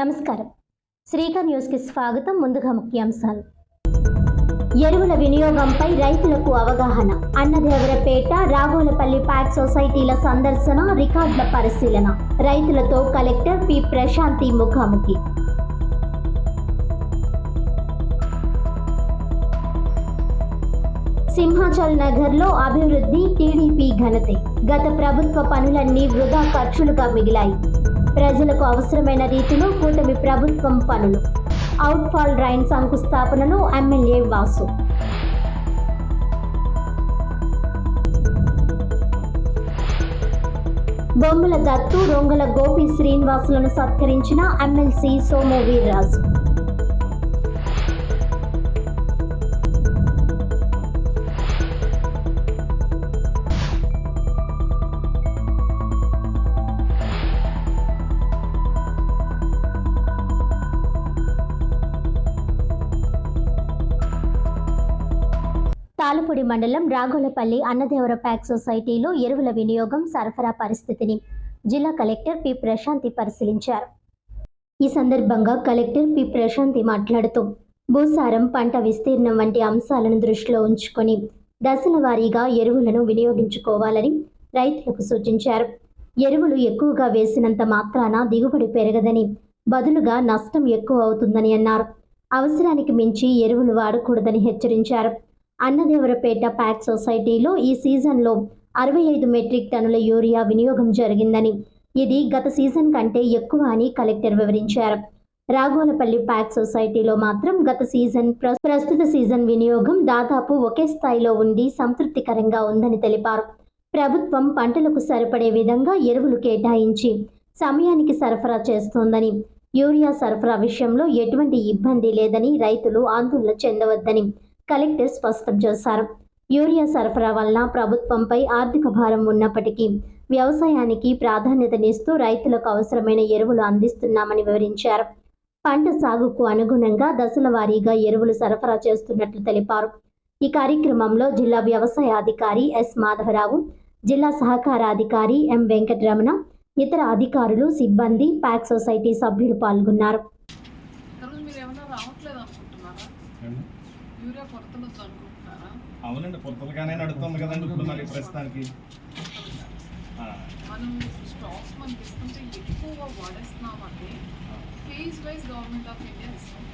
నమస్కారం. శ్రీకర్ న్యూస్ కి స్వాగతం. ముందుగా ముఖ్యాంశాలు. ఎరువుల వినియోగంపై రైతులకు అవగాహన. అన్నదేవరపేట, రాఘోలపల్లి ప్యాక్ సొసైటీల సందర్శన, రికార్డుల పరిశీలన. రైతులతో కలెక్టర్ పి ప్రశాంతి ముఖాముఖి. సింహాచల్ నగర్లో అభివృద్ధి టీడీపీ ఘనతే. గత ప్రభుత్వ పనులన్నీ వృధా ఖర్చులుగా మిగిలాయి. ప్రజలకు అవసరమైన రీతిలో కూటమి ప్రభుత్వం పనులు. అవుట్ఫాల్ డ్రైన్ శంకుస్థాపనలో ఎమ్మెల్యే వాసు. బొమ్మల దత్తు, రొంగల గోపి శ్రీనివాసులను సత్కరించిన ఎమ్మెల్సీ సోము వీర్రాజు. తాళపూడి మండలం రాఘోలపల్లి అన్నదేవర ప్యాక్ సొసైటీలో ఎరువుల వినియోగం, సరఫరా పరిస్థితిని జిల్లా కలెక్టర్ పి ప్రశాంతి పరిశీలించారు. ఈ సందర్భంగా కలెక్టర్ పి ప్రశాంతి మాట్లాడుతూ భూసారం, పంట విస్తీర్ణం వంటి అంశాలను దృష్టిలో ఉంచుకొని దశల వారీగా ఎరువులను వినియోగించుకోవాలని రైతులకు సూచించారు. ఎరువులు ఎక్కువగా వేసినంత మాత్రాన దిగుబడి పెరగదని, బదులుగా నష్టం ఎక్కువ అవుతుందని అన్నారు. అవసరానికి మించి ఎరువులు వాడకూడదని హెచ్చరించారు. అన్నదేవరపేట ప్యాక్ సొసైటీలో ఈ సీజన్లో 65 మెట్రిక్ టన్నుల యూరియా వినియోగం జరిగిందని, ఇది గత సీజన్ కంటే ఎక్కువ అని కలెక్టర్ వివరించారు. రాఘోలపల్లి ప్యాక్ సొసైటీలో మాత్రం గత సీజన్, ప్రస్తుత సీజన్ వినియోగం దాదాపు ఒకే స్థాయిలో ఉండి సంతృప్తికరంగా ఉందని తెలిపారు. ప్రభుత్వం పంటలకు సరిపడే విధంగా ఎరువులు కేటాయించి సమయానికి సరఫరా చేస్తోందని, యూరియా సరఫరా విషయంలో ఎటువంటి ఇబ్బంది లేదని, రైతులు ఆందోళన చెందవద్దని కలెక్టర్ స్పష్టం చేశారు. యూరియా సరఫరా వల్ల ప్రభుత్వంపై ఆర్థిక భారం ఉన్నప్పటికీ వ్యవసాయానికి ప్రాధాన్యతనిస్తూ రైతులకు అవసరమైన ఎరువులు అందిస్తున్నామని వివరించారు. పంట సాగుకు అనుగుణంగా దశల వారీగా ఎరువులు సరఫరా చేస్తున్నట్లు తెలిపారు. ఈ కార్యక్రమంలో జిల్లా వ్యవసాయ అధికారి ఎస్ మాధవరావు, జిల్లా సహకార అధికారి ఎం వెంకటరమణ, ఇతర అధికారులు, సిబ్బంది, ప్యాక్ సొసైటీ సభ్యులు పాల్గొన్నారు. అవునండి, కొత్తగానే నడుస్తుంది కదండి ఇప్పుడు మరి ప్రస్తుతానికి. మనం స్టాక్స్ మనకి ఇస్తుంటే ఎక్కువగా వాడేస్తున్నామంటే phase wise government of India ఇస్తాం.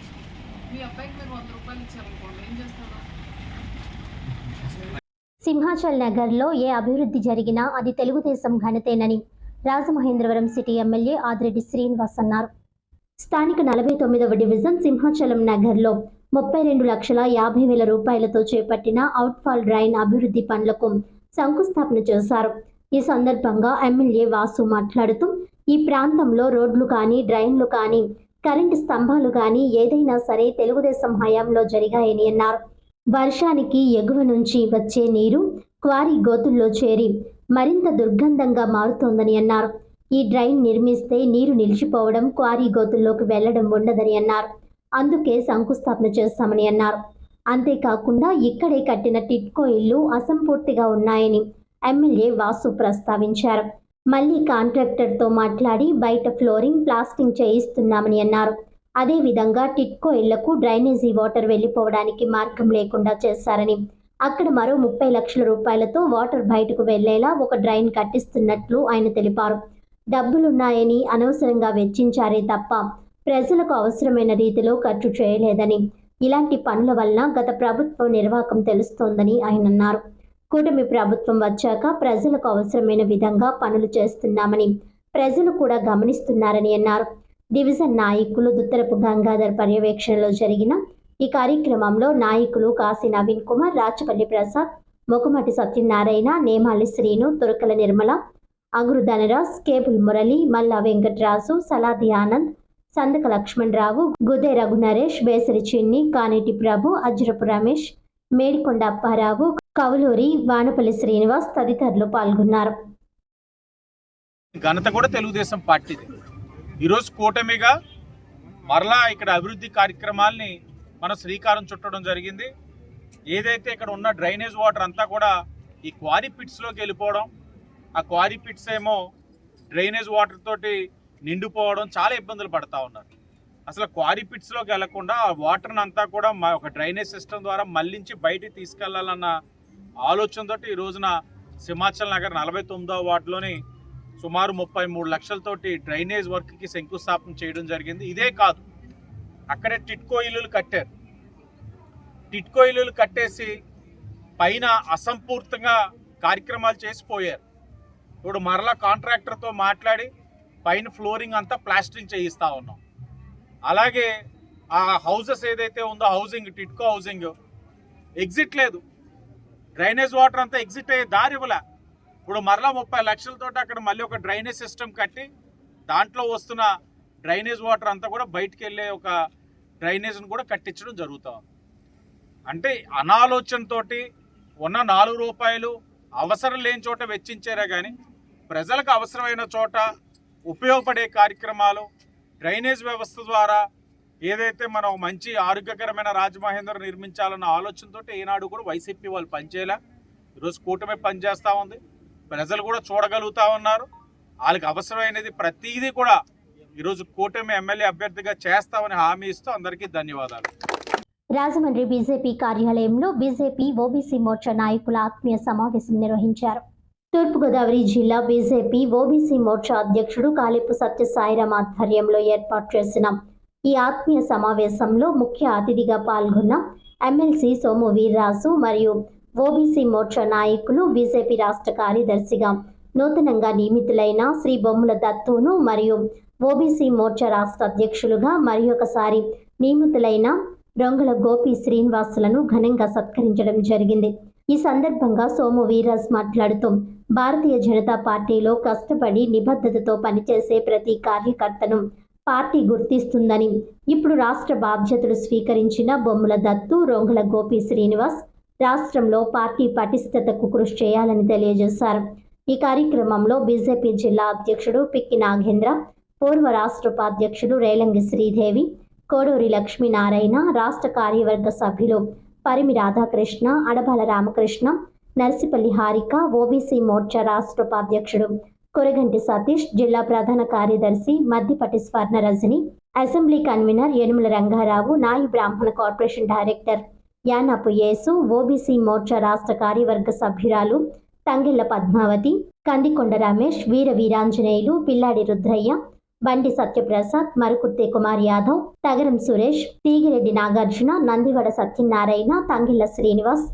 మీ అబ్బాయికి మీరు 100 రూపాయలు ఇచ్చారనుకోండి, ఏం చేస్తారా? సింహాచల్ నగర్లో ఏ అభివృద్ధి జరిగినా అది తెలుగుదేశం ఘనతేనని రాజమహేంద్రవరం సిటీ ఎమ్మెల్యే ఆదిరెడ్డి శ్రీనివాస్ అన్నారు. స్థానిక 49వ డివిజన్ సింహాచలం నగర్లో 32,50,000 రూపాయలతో చేపట్టిన అవుట్ఫాల్ డ్రైన్ అభివృద్ధి పనులకు శంకుస్థాపన చేశారు. ఈ సందర్భంగా ఎమ్మెల్యే వాసు మాట్లాడుతూ ఈ ప్రాంతంలో రోడ్లు కానీ, డ్రైన్లు కానీ, కరెంటు స్తంభాలు కానీ ఏదైనా సరే తెలుగుదేశం హయాంలో జరిగాయని అన్నారు. వర్షానికి ఎగువ నుంచి వచ్చే నీరు క్వారీ గోతుల్లో చేరి మరింత దుర్గంధంగా మారుతోందని అన్నారు. ఈ డ్రైన్ నిర్మిస్తే నీరు నిలిచిపోవడం, క్వారీ గోతుల్లోకి వెళ్లడం ఉండదని అన్నారు. అందుకే శంకుస్థాపన చేస్తామని అన్నారు. అంతేకాకుండా ఇక్కడే కట్టిన టిట్కో ఇళ్లు అసంపూర్తిగా ఉన్నాయని ఎమ్మెల్యే వాసు ప్రస్తావించారు. మళ్లీ కాంట్రాక్టర్తో మాట్లాడి బయట ఫ్లోరింగ్, ప్లాస్టింగ్ చేయిస్తున్నామని అన్నారు. అదేవిధంగా టిట్కో ఇళ్లకు డ్రైనేజీ వాటర్ వెళ్లిపోవడానికి మార్గం లేకుండా చేశారని, అక్కడ మరో 30 లక్షల రూపాయలతో వాటర్ బయటకు వెళ్లేలా ఒక డ్రైన్ కట్టిస్తున్నట్లు ఆయన తెలిపారు. డబ్బులున్నాయని అనవసరంగా వెచ్చించారే తప్ప ప్రజలకు అవసరమైన రీతిలో ఖర్చు చేయలేదని, ఇలాంటి పనుల వల్ల గత ప్రభుత్వం నిర్వాకం తెలుస్తోందని ఆయన అన్నారు. కూటమి ప్రభుత్వం వచ్చాక ప్రజలకు అవసరమైన విధంగా పనులు చేస్తున్నామని ప్రజలు కూడా గమనిస్తున్నారని అన్నారు. డివిజన్ నాయకులు దుత్తరపు గంగాధర్ పర్యవేక్షణలో జరిగిన ఈ కార్యక్రమంలో నాయకులు కాశీ నవీన్ కుమార్, రాచపల్లి ప్రసాద్, మొకమటి సత్యనారాయణ, నేమాలి శ్రీను, తురకల నిర్మల, అగురు ధనరాజ్, కేబుల్ మురళి, మల్లా వెంకటరాజు, సలాది ఆనంద్, సందక లక్ష్మణరావు, గుదే రఘునరేష్, బేసరి చిన్ని, కానేటి ప్రభు, అజ్రపు రమేష్, మేడికొండ అప్పారావు, కవులూరి, వానపల్లి శ్రీనివాస్ తదితరులు పాల్గొన్నారు. ఘనత కూడా తెలుగుదేశం పార్టీది. ఈరోజు కూటమిగా మరలా ఇక్కడ అభివృద్ధి కార్యక్రమాల్ని మనం శ్రీకారం చుట్టడం జరిగింది. ఏదైతే ఇక్కడ ఉన్న డ్రైనేజ్ వాటర్ అంతా కూడా ఈ క్వారీ పిట్స్లోకి వెళ్ళిపోవడం, ఆ క్వారీ పిట్స్ ఏమో డ్రైనేజ్ వాటర్ తోటి నిండిపోవడం, చాలా ఇబ్బందులు పడతా ఉన్నారు. అసలు క్వారీ పిట్స్లోకి వెళ్లకుండా ఆ వాటర్ని అంతా కూడా ఒక డ్రైనేజ్ సిస్టమ్ ద్వారా మళ్లించి బయటికి తీసుకెళ్లాలన్న ఆలోచనతో ఈ రోజున సింహాచల్ నగర్ 49వ వార్డులోని సుమారు 33 లక్షలతోటి డ్రైనేజ్ వర్క్కి శంకుస్థాపన చేయడం జరిగింది. ఇదే కాదు, అక్కడే టిట్కో ఇల్లులు కట్టారు. టిట్కో ఇల్లులు కట్టేసి పైన అసంపూర్తంగా కార్యక్రమాలు చేసిపోయారు. ఇప్పుడు మరలా కాంట్రాక్టర్తో మాట్లాడి పైన ఫ్లోరింగ్ అంతా ప్లాస్టరింగ్ చేయిస్తూ ఉన్నాం. అలాగే ఆ హౌసెస్ ఏదైతే ఉందో హౌసింగ్, టిట్కో హౌసింగ్ ఎగ్జిట్ లేదు, డ్రైనేజ్ వాటర్ అంతా ఎగ్జిట్ అయ్యే దారి ఇవ్వలే. ఇప్పుడు మరలా 30 లక్షలతో అక్కడ మళ్ళీ ఒక డ్రైనేజ్ సిస్టమ్ కట్టి దాంట్లో వస్తున్న డ్రైనేజ్ వాటర్ అంతా కూడా బయటికి వెళ్ళే ఒక డ్రైనేజ్ను కూడా కట్టించడం జరుగుతుంది. అంటే అనాలోచనతోటి ఉన్న 4 రూపాయలు అవసరం లేని చోట వెచ్చించారే కానీ ప్రజలకు అవసరమైన చోట ఉపయోగపడే కార్యక్రమాలు డ్రైనేజ్ వ్యవస్థ ద్వారా ఏదైతే మనం మంచి ఆరోగ్యకరమైన రాజమహేంద్రం నిర్మించాలన్న ఆలోచనతో ఈనాడు కూడా వైసీపీ వాళ్ళు పనిచేయలే. ఈరోజు కూటమి పనిచేస్తూ ఉంది, ప్రజలు కూడా చూడగలుగుతూ ఉన్నారు. వాళ్ళకి అవసరమైనది ప్రతిదీ కూడా ఈరోజు కూటమి ఎమ్మెల్యే అభ్యర్థిగా చేస్తామని హామీ ఇస్తూ అందరికీ ధన్యవాదాలు. రాజమండ్రి బీజేపీ కార్యాలయంలో బీజేపీ ఓబీసీ మోర్చా నాయకుల ఆత్మీయ సమావేశం నిర్వహించారు. తూర్పుగోదావరి జిల్లా బీజేపీ ఓబీసీ మోర్చా అధ్యక్షుడు కాళిపు సత్యసాయిరాం ఆధ్వర్యంలో ఏర్పాటు చేసిన ఈ ఆత్మీయ సమావేశంలో ముఖ్య అతిథిగా పాల్గొన్న ఎమ్మెల్సీ సోము వీర్రాజు మరియు ఓబీసీ మోర్చా నాయకులు, బీజేపీ రాష్ట్ర కార్యదర్శిగా నూతనంగా నియమితులైన శ్రీ బొమ్మల దత్తును మరియు ఓబీసీ మోర్చా రాష్ట్ర అధ్యక్షులుగా మరి ఒకసారి నియమితులైన రొంగల గోపి శ్రీనివాసులను ఘనంగా సత్కరించడం జరిగింది. ఈ సందర్భంగా సోము వీర్రాజ్ మాట్లాడుతూ భారతీయ జనతా పార్టీలో కష్టపడి నిబద్ధతతో పనిచేసే ప్రతి కార్యకర్తను పార్టీ గుర్తిస్తుందని, ఇప్పుడు రాష్ట్ర బాధ్యతలు స్వీకరించిన బొమ్మల దత్తు, రొంగల గోపి శ్రీనివాస్ రాష్ట్రంలో పార్టీ పటిష్టతకు కృషి చేయాలని తెలియజేశారు. ఈ కార్యక్రమంలో బీజేపీ జిల్లా అధ్యక్షుడు పిక్కి నాగేంద్ర, పూర్వ రాష్ట్ర ఉపాధ్యక్షుడు రేలంగి శ్రీదేవి, కోడూరి లక్ష్మీనారాయణ, రాష్ట్ర కార్యవర్గ సభ్యులు పరిమి రాధాకృష్ణ, అడబాల రామకృష్ణ, నర్సిపల్లి హారిక, ఓబీసీ మోర్చా రాష్ట్ర ఉపాధ్యక్షుడు కొరగంటి సతీష్, జిల్లా ప్రధాన కార్యదర్శి మద్దిపట్టి స్వర్ణ రజని, అసెంబ్లీ కన్వీనర్ యనుమల రంగారావు, నాయి బ్రాహ్మణ కార్పొరేషన్ డైరెక్టర్ యానాపు యేసు, ఓబీసీ మోర్చా రాష్ట్ర కార్యవర్గ సభ్యురాలు తంగెళ్ల పద్మావతి, కందికొండ రమేష్, వీర వీరాంజనేయులు, పిల్లాడి రుద్రయ్య, బండి సత్యప్రసాద్, మరుకుర్తి కుమార్ యాదవ్, తగరం సురేష్, తీగిరెడ్డి నాగార్జున, నందివడ సత్యనారాయణ, తంగిళ్ల శ్రీనివాస్,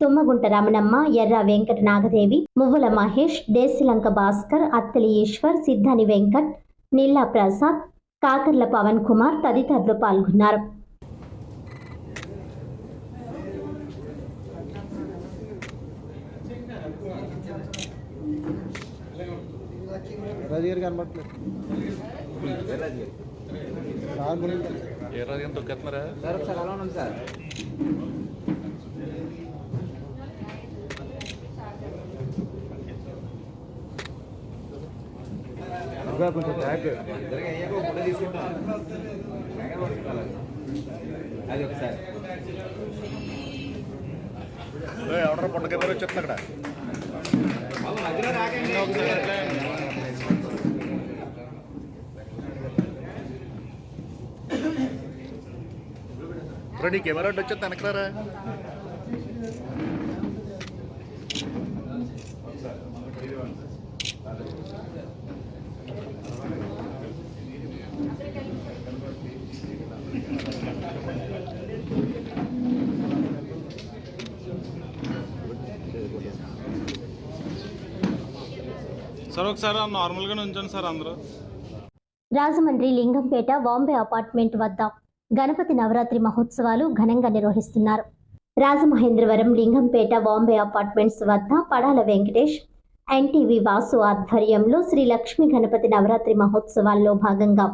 తుమ్మగుంట రమణమ్మ, ఎర్ర వెంకట నాగదేవి, మువ్వల మహేష్, దేశిలంక భాస్కర్, అత్తలి ఈశ్వర్, సిద్ధాని వెంకట్, నిల్లా ప్రసాద్, కాకర్ల పవన్ కుమార్ తదితరులు పాల్గొన్నారు. అది ఒకసారి ఎవడో పొట్టకెదరు వచ్చేస్తుంది అక్కడ. నీ కెమెరా వచ్చేది వెనకరారా. సార్ ఒకసారి నార్మల్గా ఉంచండి సార్ అందరూ. రాజమండ్రి లింగంపేట బాంబే అపార్ట్మెంట్ వద్ద గణపతి నవరాత్రి మహోత్సవాలు ఘనంగా నిర్వహిస్తున్నారు. రాజమహేంద్రవరం లింగంపేట బాంబే అపార్ట్మెంట్స్ వద్ద పడాల వెంకటేష్, ఎన్టీవీ వాసు ఆధ్వర్యంలో శ్రీ లక్ష్మీ గణపతి నవరాత్రి మహోత్సవాల్లో భాగంగా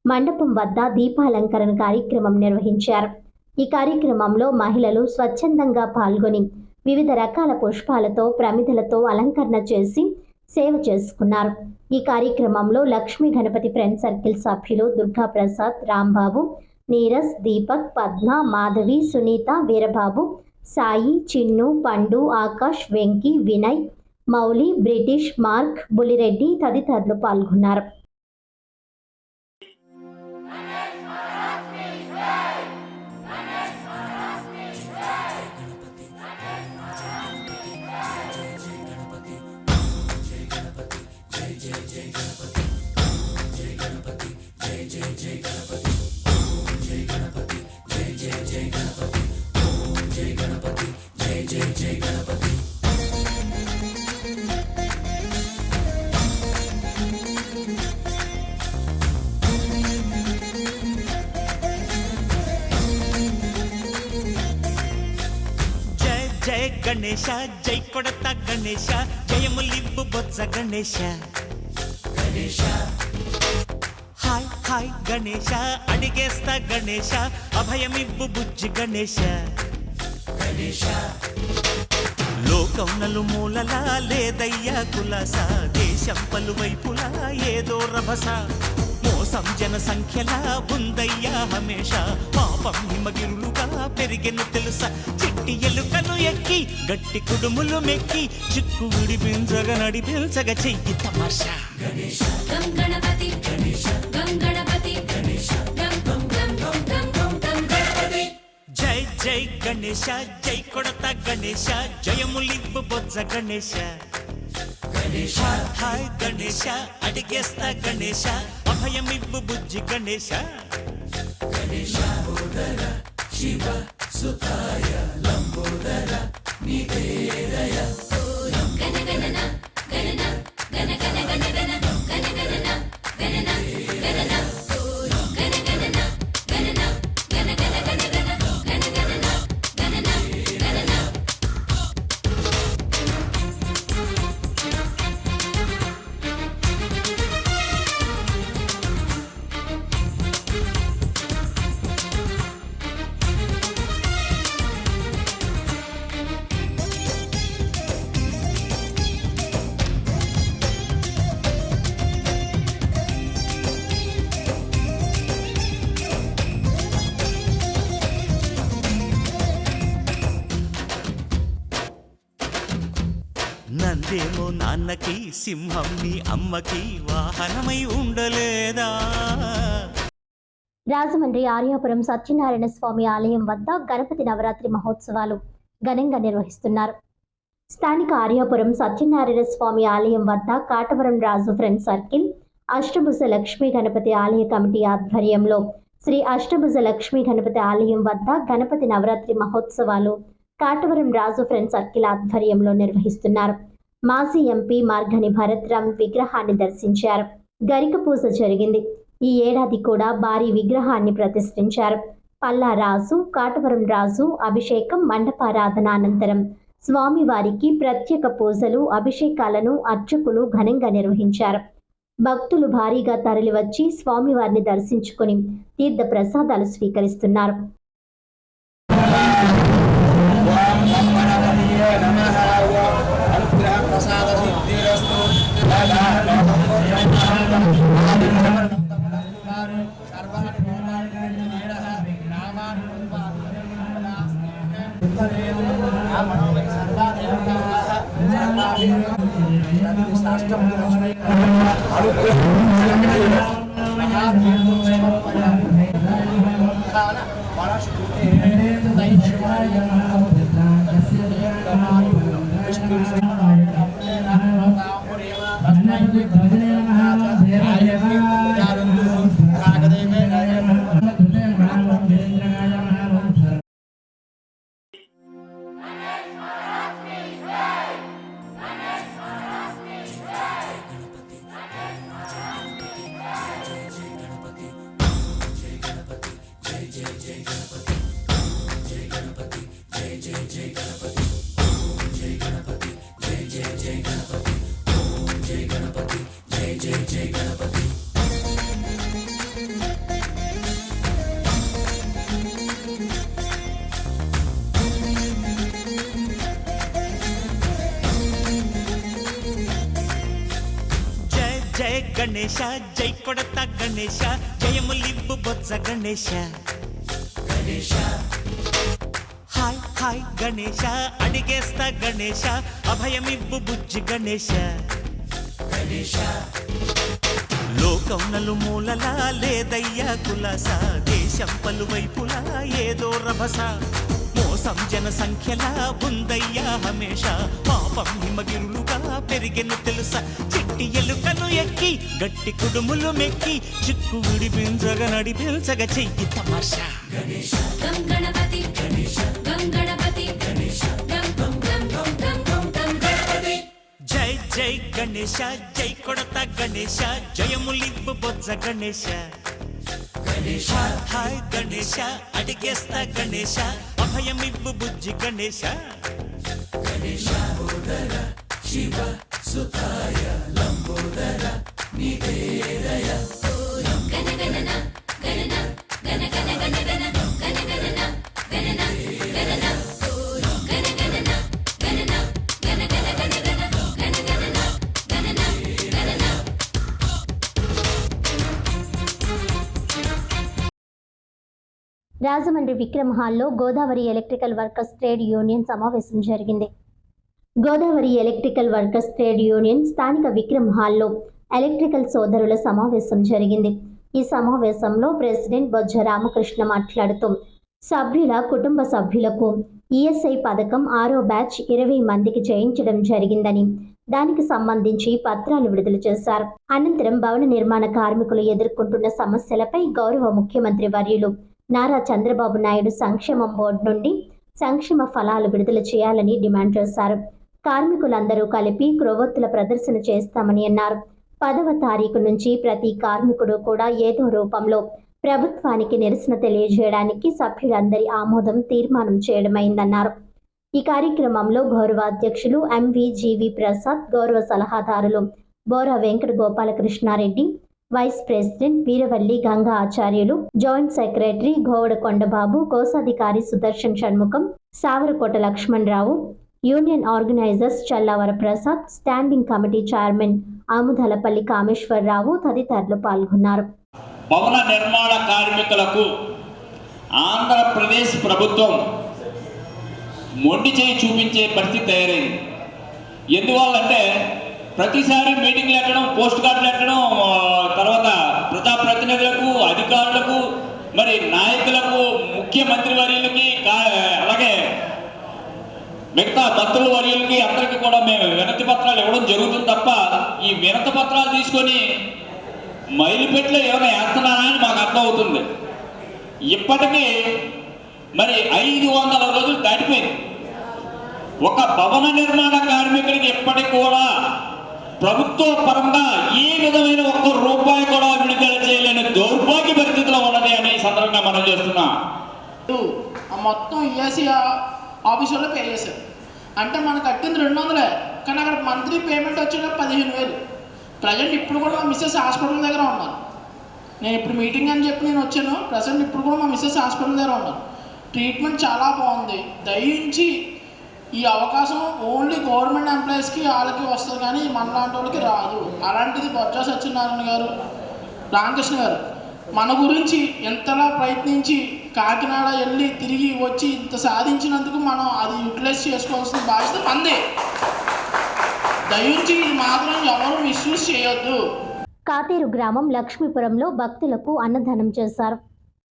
మండపం వద్ద దీపాలంకరణ కార్యక్రమం నిర్వహించారు. ఈ కార్యక్రమంలో మహిళలు స్వచ్ఛందంగా పాల్గొని వివిధ రకాల పుష్పాలతో, ప్రమిదలతో అలంకరణ చేసి సేవ చేసుకున్నారు. ఈ కార్యక్రమంలో లక్ష్మీ గణపతి ఫ్రెండ్ సర్కిల్ సభ్యులు దుర్గా ప్రసాద్, రాంబాబు, నీరస్, దీపక్, పద్మ, మాధవి, సునీత, వీరబాబు, సాయి, చిన్ను, పండు, ఆకాష్, వెంకీ, వినయ్, మౌలి, బ్రిటిష్, మార్క్, బులిరెడ్డి తదితరులు పాల్గొన్నారు. జయ గణేశ జై కొడత గణేశ జయములివ్వు బొజ్జ గణేశ గణేశ హాయ్ హాయ్ గణేశ అడిగేస్తా గణేశ అభయమివ్వు బుజ్జి గణేశ గణేశ లోకం నలుమూలలా లేదయ్యా కులాస దేశం పలువైపులా ఏదో రభస మోసం జన సంఖ్యలా ఉందయ్యా హమేష పాపం హిమగిరులుగా పెరిగెను తెలుసా చిట్టి ఎలుకను ఎక్కి గట్టి కుడుములు మెక్కి చిక్కు విడిపించగా నడిపించగా చెయ్యి తమాషా గణేశ గం గణపతి గణేశ గం గణపతి గణేశ గం గం గం గం గం గం గం గణపతి జై జై గణేశ జై కొడత గణేశ జయములివ్వు బొజ్జ గణేశ గణేశ హాయ్ గణేశ అడిగేస్తా గణేశ అభయమివ్వు బుజ్జి గణేశ గణేశ లంబోదర శివ సుతాయ లంబోదర నివేదయ గణ గణన గణన గణ గణ గణ గణ గణ గణన గణన గణన గణ గణన గణన గణ గణ గణ గణ గణ గణన గణన గణన నందేమో నాన్నకి సింహం నీ అమ్మకి వాహనమై ఉండలేదా రాజమండ్రి ఆర్యాపురం సత్యనారాయణ స్వామి ఆలయం వద్ద గణపతి నవరాత్రి మహోత్సవాలు ఘనంగా నిర్వహిస్తున్నారు. స్థానిక ఆర్యాపురం సత్యనారాయణ స్వామి ఆలయం వద్ద కాటవరం రాజు ఫ్రెండ్ సర్కిల్ అష్టభుజ లక్ష్మీ గణపతి ఆలయ కమిటీ ఆధ్వర్యంలో శ్రీ అష్టభుజ లక్ష్మీ గణపతి ఆలయం వద్ద గణపతి నవరాత్రి మహోత్సవాలు కాటవరం రాజు ఫ్రెండ్ సర్కిల్ ఆధ్వర్యంలో నిర్వహిస్తున్నారు. మాజీ ఎంపీ మార్గని భరత్రామ్ విగ్రహాన్ని దర్శించారు. గరిక పూజ జరిగింది. ఈ ఏడాది కూడా భారీ విగ్రహాన్ని ప్రతిష్ఠించారు. పల్లా రాజు, కాటవరం రాజు అభిషేకం మండపారాధన అనంతరం స్వామివారికి ప్రత్యేక పూజలు, అభిషేకాలను అర్చకులు ఘనంగా నిర్వహించారు. భక్తులు భారీగా తరలివచ్చి స్వామివారిని దర్శించుకుని తీర్థ ప్రసాదాలు స్వీకరిస్తున్నారు. జయ గణేశ జై కొడత గణేశ జయములివ్వు బొజ్జ గణేశ గణేశ హాయ్ హాయ్ గణేశ అడిగేస్తా గణేశ అభయమివ్వు బుజ్జి గణేశ గణేశ లోకం నలుమూలలా లేదయ్యా కులాస దేశం పలువైపులా ఏదో రభస మోసం జన సంఖ్యలా ఉందయ్యా హమేష పాపం హిమగిరులుగా పెరిగెను తెలుసా చిట్టి ఎలుకను ఎక్కి గట్టి కుడుములు మెక్కి చిక్కు విడిపించగా నడిపించగా చెయ్యి తమాషా గణేశ గం గణపతి గణేశ గం గణపతి గణేశ గం గం గం గం గం గం గం గణపతి జై జై గణేశ జై కొడత గణేశ జయములివ్వు బొజ్జ గణేశ గణేశ హాయ్ గణేశ అడిగేస్తా గణేశ అభయమివ్వు బుజ్జి గణేశ రాజమండ్రి విక్రమ్ హాల్లో Godavari electrical workers trade union సమావేశం జరిగింది. Godavari electrical workers trade union స్థానిక విక్రమ్ హాల్లో ఎలక్ట్రికల్ సోదరుల సమావేశం జరిగింది. ఈ సమావేశంలో ప్రెసిడెంట్ బొజ్జ రామకృష్ణ మాట్లాడుతూ సభ్యుల కుటుంబ సభ్యులకు ఈఎస్ఐ పథకం 6వ బ్యాచ్ 20 మందికి చేయించడం జరిగిందని, దానికి సంబంధించి పత్రాలు విడుదల చేశారు. అనంతరం భవన నిర్మాణ కార్మికులు ఎదుర్కొంటున్న సమస్యలపై గౌరవ ముఖ్యమంత్రి వర్యులు నారా చంద్రబాబు నాయుడు సంక్షేమం బోర్డు నుండి సంక్షేమ ఫలాలు విడుదల చేయాలని డిమాండ్ చేశారు. కార్మికులందరూ కలిపి క్రొవ్వొత్తుల ప్రదర్శన చేస్తామని అన్నారు. 10వ తారీఖు నుంచి ప్రతి కార్మికుడు కూడా ఏదో రూపంలో ప్రభుత్వానికి నిరసన తెలియజేయడానికి సభ్యులందరి ఆమోదం తీర్మానం చేయడమైందన్నారు. ఈ కార్యక్రమంలో గౌరవ అధ్యక్షులు ఎంవిజీవి ప్రసాద్, గౌరవ సలహాదారులు బోరా వెంకట గోపాలకృష్ణారెడ్డి, వైస్ ప్రెసిడెంట్ వీరవల్లి గంగా ఆచార్యులు, జాయింట్ సెక్రటరీ గోవడ కొండబాబు, కోశాధికారి Sudarshan Shanmukham, Savarakota Lakshmanarao, union organisers చల్లావర Prasad, standing committee chairman ఆముదలపల్లి Kameswara Rao తదితరులు పాల్గొన్నారు. భవన నిర్మాణ కార్మికులకు ఆంధ్రప్రదేశ్ ప్రభుత్వం మొండి చేయి చూపించే పరిస్థితి తయారైంది. ఎందువల్లంటే ప్రతిసారి మీటింగ్లు పెట్టడం, పోస్ట్ కార్డులు పెట్టడం, తర్వాత ప్రజాప్రతినిధులకు, అధికారులకు, మరి నాయకులకు, ముఖ్యమంత్రి వర్యులకి, అలాగే మిగతా మంత్రుల వర్యులకి అందరికీ కూడా మేము వినతి పత్రాలు ఇవ్వడం జరుగుతుంది తప్ప ఈ వినతి పత్రాలు తీసుకొని మైలుపెట్లో ఏమైనా వేస్తున్నారా అని మాకు అర్థమవుతుంది. ఇప్పటికీ మరి 500 రోజులు దాటిపోయింది. ఒక భవన నిర్మాణ కార్మికుడికి ఇప్పటికి కూడా ప్రభుత్వ పరంగా ఏ విధమైన ఒక్క రూపాయి కూడా విడుదల చేయలేని దౌర్భాగ్య పరిస్థితిలో ఉన్నది అని సందర్భంగా మనం చేస్తున్నాం. మొత్తం ఈఎస్ఐ ఆఫీసులో పే చేశారు. అంటే మనకు కట్టింది 200, కానీ అక్కడ మంత్లీ పేమెంట్ వచ్చేటప్పుడు 15,000. ప్రజెంట్ ఇప్పుడు కూడా మా మిస్సెస్ హాస్పిటల్ దగ్గర ఉన్నారు. నేను ఇప్పుడు మీటింగ్ అని చెప్పి నేను వచ్చాను. ప్రజెంట్ ఇప్పుడు కూడా మా మిస్సెస్ హాస్పిటల్ దగ్గర ఉన్నారు. ట్రీట్మెంట్ చాలా బాగుంది. దయించి ఈ అవకాశం ఓన్లీ గవర్నమెంట్ ఎంప్లాయీస్కి వాళ్ళకి వస్తుంది, కానీ మనలాంటి వాళ్ళకి రాదు. అలాంటిది బొజ్జ సత్యనారాయణ గారు, రామకృష్ణ గారు మన గురించి ఎంతలా ప్రయత్నించి కాకినాడ వెళ్ళి తిరిగి వచ్చి ఇంత సాధించినందుకు మనం అది యూటిలైజ్ చేసుకోవాల్సిన బాధ్యత మందే. దయించి ఇది మాత్రం ఎవరు మిస్యూజ్ చేయొద్దు. కాతేరు గ్రామం లక్ష్మీపురంలో భక్తులకు అన్నదానం చేశారు.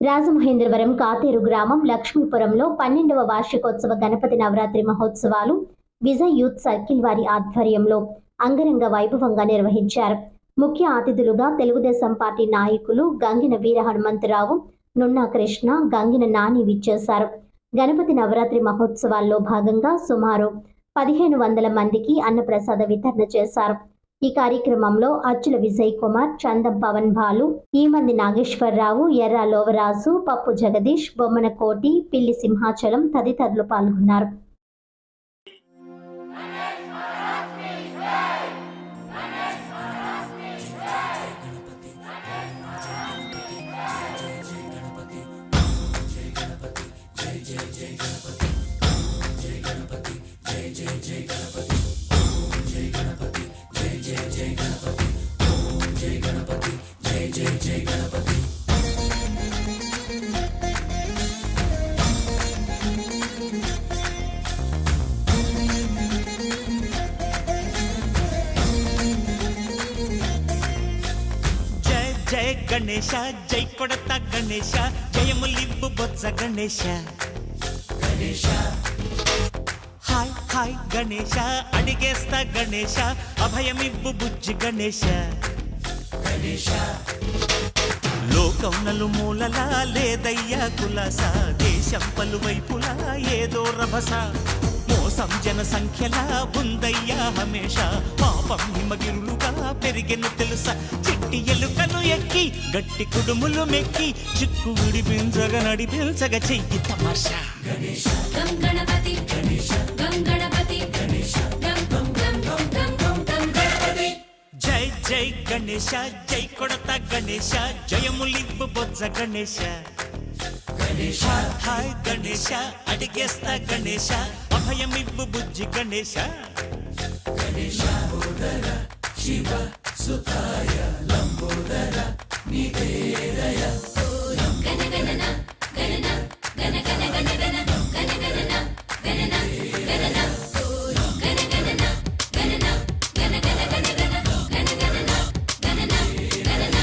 రాజమహేంద్రవరం కాతేరు గ్రామం లక్ష్మీపురంలో 12వ వార్షికోత్సవ గణపతి నవరాత్రి మహోత్సవాలు విజయ్ యూత్ సర్కిల్ వారి ఆధ్వర్యంలో అంగరంగ వైభవంగా నిర్వహించారు. ముఖ్య అతిథులుగా తెలుగుదేశం పార్టీ నాయకులు గంగిన వీర హనుమంతరావు, నున్నా కృష్ణ, గంగిన నాని విచ్చేశారు. గణపతి నవరాత్రి మహోత్సవాల్లో భాగంగా సుమారు 1500 మందికి అన్నప్రసాద వితరణ చేశారు. ఈ కార్యక్రమంలో అచ్చుల విజయ్ కుమార్, చందం పవన్ బాలు, ఈమంది నాగేశ్వరరావు, ఎర్ర లోవరాజు, పప్పు జగదీష్, బొమ్మన కోటి, పిల్లి సింహాచలం తదితరులు పాల్గొన్నారు. జయ గణేశ, జై కొడత గణేశ, జయములివ్వు బొజ్జ గణేశ. హాయ్ హాయ్ గణేశ, అడిగేస్తా గణేశ, అభయమివ్వు బుజ్జి గణేశ. లోకం నలుమూలలా లేదయ్యా కులాస, దేశం పలువైపులా ఏదో రభస. మోసం జన సంఖ్యలా ఉందయ్యా హమేష, పాపం హిమగిరులుగా పెరిగెను తెలుసా. చిట్టి ఎలుకను ఎక్కి గట్టి కుడుములు మెక్కి చిక్కు విడిపించగ నడిపించగ చెయ్యి తమాషా. గం గణపతి గం గణపతి జై గణేశ జై కొడత గణేశ జయములివ్వు బొజ్జ గణేశ గణేశ హాయ్ గణేశ అడిగేస్తా గణేశ అభయమివ్వు బుజ్జి గణేశ గణేశ శివ సుతాయ లంబోదర నివేదయ గణగణన గణన గణ గణ గణ గణ గణగణన గణన గణన గణగణన గణన గణ గణ గణ గణ గణగణన గణన గణన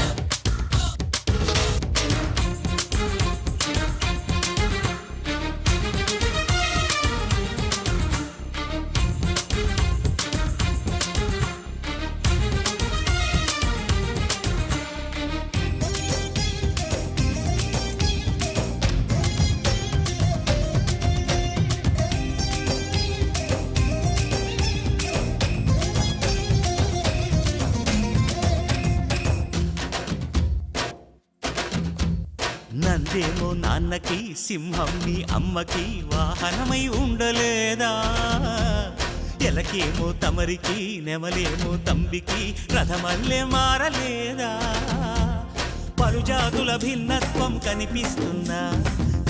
నందేమో నాన్నకి సింహం మీ అమ్మకి వాహనమై ఉండలేదా ఎలకేమో తమరికి నెమలేమో తంబికి రథమల్లే మారలేదా పలుజాతుల భిన్నత్వం కనిపిస్తున్నా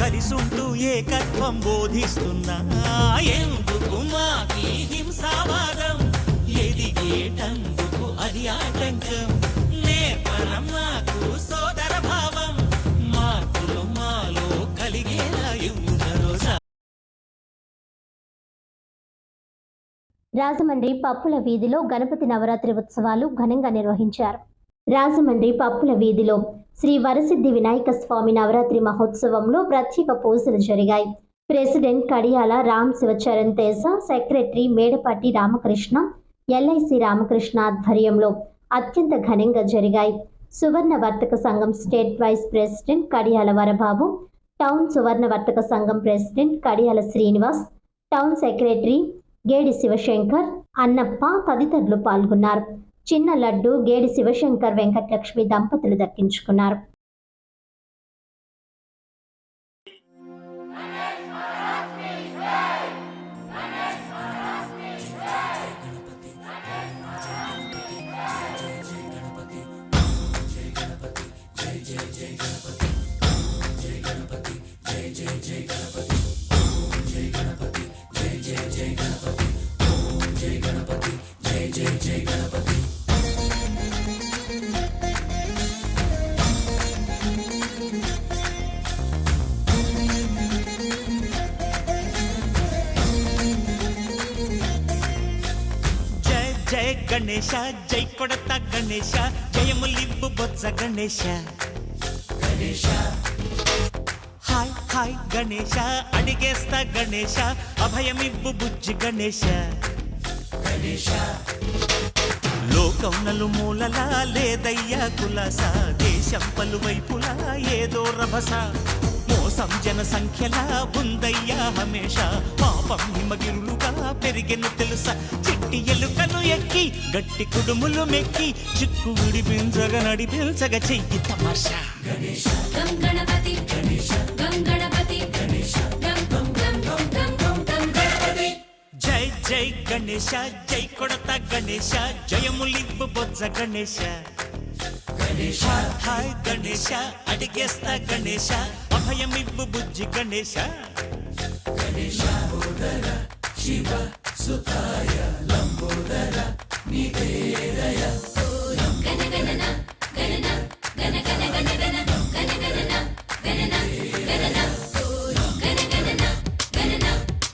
కలిసుంటూ ఏకత్వం బోధిస్తున్నా ఎందుకు మాకి హింసావాదం ఎదిగేటందుకు అది ఆటంకం నేర్పరం నాకు సోదర భావం మార్పులు మాలో కలిగేలా యువరోజా రాజమండ్రి పప్పుల వీధిలో గణపతి నవరాత్రి ఉత్సవాలు ఘనంగా నిర్వహించారు. రాజమండ్రి పప్పుల వీధిలో శ్రీ వరసిద్ధి వినాయక స్వామి నవరాత్రి మహోత్సవంలో ప్రత్యేక పూజలు జరిగాయి. ప్రెసిడెంట్ కడియాల రామ్ శివచరణ్ తేజ, సెక్రటరీ మేడపాటి రామకృష్ణ, ఎల్ఐసి రామకృష్ణ ఆధ్వర్యంలో అత్యంత ఘనంగా జరిగాయి. సువర్ణ వర్తక సంఘం స్టేట్ వైస్ ప్రెసిడెంట్ కడియాల వరబాబు, టౌన్ సువర్ణ వర్తక సంఘం ప్రెసిడెంట్ కడియాల శ్రీనివాస్, టౌన్ సెక్రటరీ గేడి శివశంకర్, అన్నప్ప తదితరులు పాల్గొన్నారు. చిన్న లడ్డు గేడి శివశంకర్ వెంకటలక్ష్మి దంపతులు దక్కించుకున్నారు. జయ గణేశ జై కొడత గణేశ జయములివ్వు బొజ్జ గణేశ గణేశ హాయ్ హాయ్ గణేశ అడిగేస్తా గణేశ అభయమివ్వు బుజ్జి గణేశ గణేశ లోకం నలుమూలలా లేదయ్యా కులాస దేశం పలువైపులా ఏదో రభస మోసం జన సంఖ్యలా ఉందయ్యా హమేష పాపం హిమగిరులుగా పెరిగెను తెలుసా చిట్టి ఎలుకను ఎక్కి గట్టి కుడుములు మెక్కి చిక్కు విడిపించగా నడిపించగా చెయ్యి తమాషా గణేశ గం గణపతి గణేశ గం గణపతి గణేశ గం గం గం గం గం గం గం గణపతి జై జై గణేశ జై కొడత గణేశ జయములివ్వు బొజ్జ గణేశ గణేశ హాయ్ గణేశ అడిగేస్తా గణేశ అభయమివ్వు బుజ్జి గణేశ గణేశ శివ సుతాయ లంబోదర నివేదయ గణగణన గణన గణ గణ గణ గణ గణగణన గణన గణన గణగణన గణన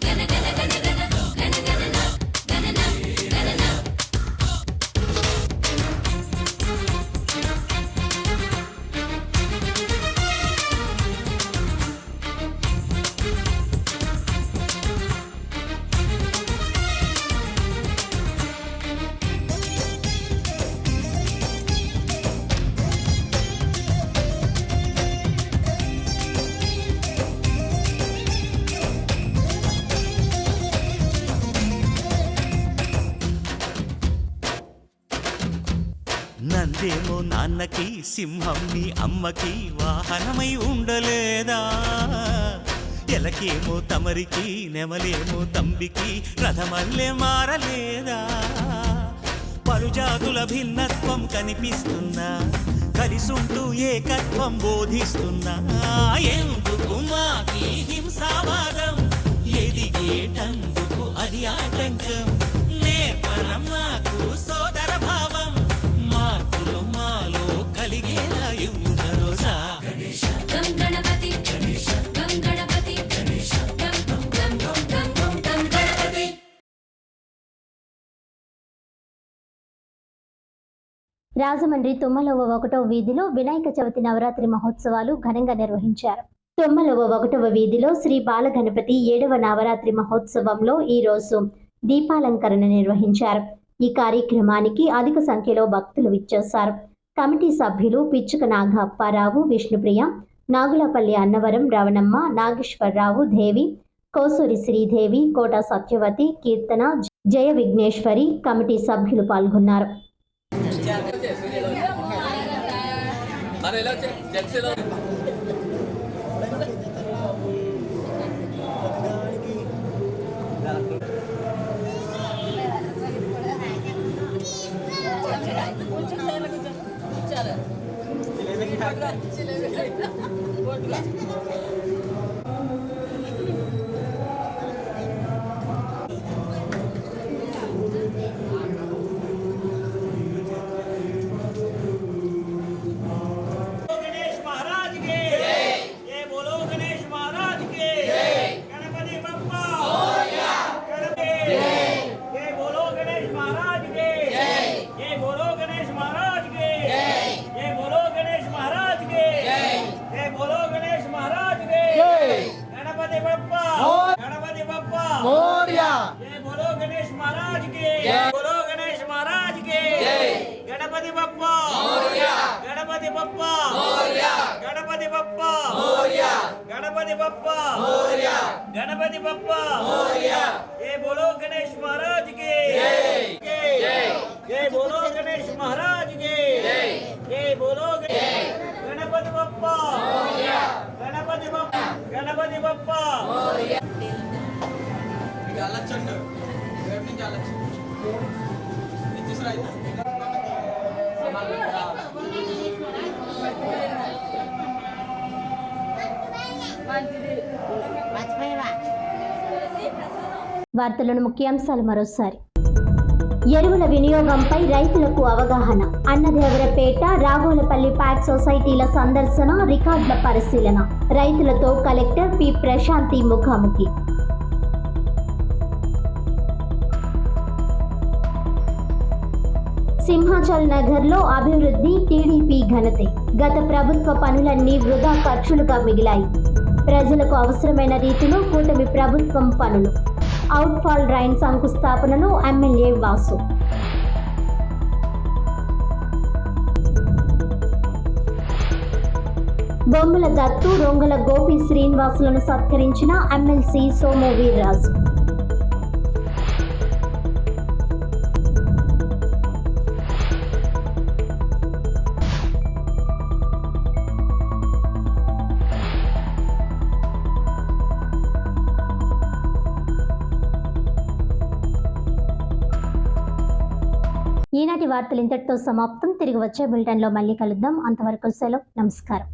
గణ గణ గణ గణ గణగణన గణన గణన నందేమో నాన్నకి సింహం మీ అమ్మకి వాహనమై ఉండలేదా ఎలకేమో తమరికి నెమలేమో తంబికి రథమల్లే మారలేదా పలుజాతుల భిన్నత్వం కనిపిస్తున్నా, కలిసుంటూ ఏకత్వం బోధిస్తున్నా. ఎందుకు మాకి హింసావాదం, ఎదిగేటందుకు అది ఆటంకం. నేర్పరం నాకు సోదర భావం, మార్పులు మాలో కలిగేలా యువరోజా. గం గణపతి గం గణపతి గం గం గం గం గం గణపతి. రాజమండ్రి తుమ్మలవ 1వ వీధిలో వినాయక చవితి నవరాత్రి మహోత్సవాలు ఘనంగా నిర్వహించారు. తుమ్మలవ 1వ వీధిలో శ్రీ బాలగణపతి 7వ నవరాత్రి మహోత్సవంలో ఈరోజు దీపాలంకరణ నిర్వహించారు. ఈ కార్యక్రమానికి అధిక సంఖ్యలో భక్తులు విచ్చేశారు. కమిటీ సభ్యులు పిచ్చుక నాగ అప్పారావు, విష్ణుప్రియ, నాగులపల్లి అన్నవరం రవణమ్మ, నాగేశ్వరరావు, దేవి, కోసూరి శ్రీదేవి, కోట సత్యవతి, కీర్తన, జయ విఘ్నేశ్వరి కమిటీ సభ్యులు పాల్గొన్నారు. गणपति बप्पा मोरया, गणपति बप्पा मोरया। ये बोलो गणेश महाराज की जय, ये बोलो गणेश महाराज की जय, ये बोलो गणपति बप्पा मोरया, गणपति बप्पा, गणपति बप्पा मोरया। వార్తలను ముఖ్యాంశాలు మరోసారి. ఎరువుల వినియోగంపై రైతులకు అవగాహన. అన్నదేవరపేట, రాఘోలపల్లి ప్యాక్ సొసైటీల సందర్శన, రికార్డుల పరిశీలన. రైతులతో కలెక్టర్ పి ప్రశాంతి ముఖాముఖి. సింహాచల్ నగర్లో అభివృద్ధి టీడీపీ ఘనతే. గత ప్రభుత్వ పనులన్నీ వృధా ఖర్చులుగా మిగిలాయి. ప్రజలకు అవసరమైన రీతిలో కూటమి ప్రభుత్వం పనులు. అవుట్ఫాల్ డ్రైన్ శంకుస్థాపనలో ఎమ్మెల్యే వాసు. బొమ్మల దత్తు, రొంగల గోపి శ్రీనివాసులను సత్కరించిన ఎమ్మెల్సీ సోము వీర్రాజు. ఈనాటి వార్తలు ఇంతటితో సమాప్తం. తిరిగి వచ్చే బులెటిన్లో మళ్ళీ కలుద్దాం. అంతవరకు సెలవు. నమస్కారం.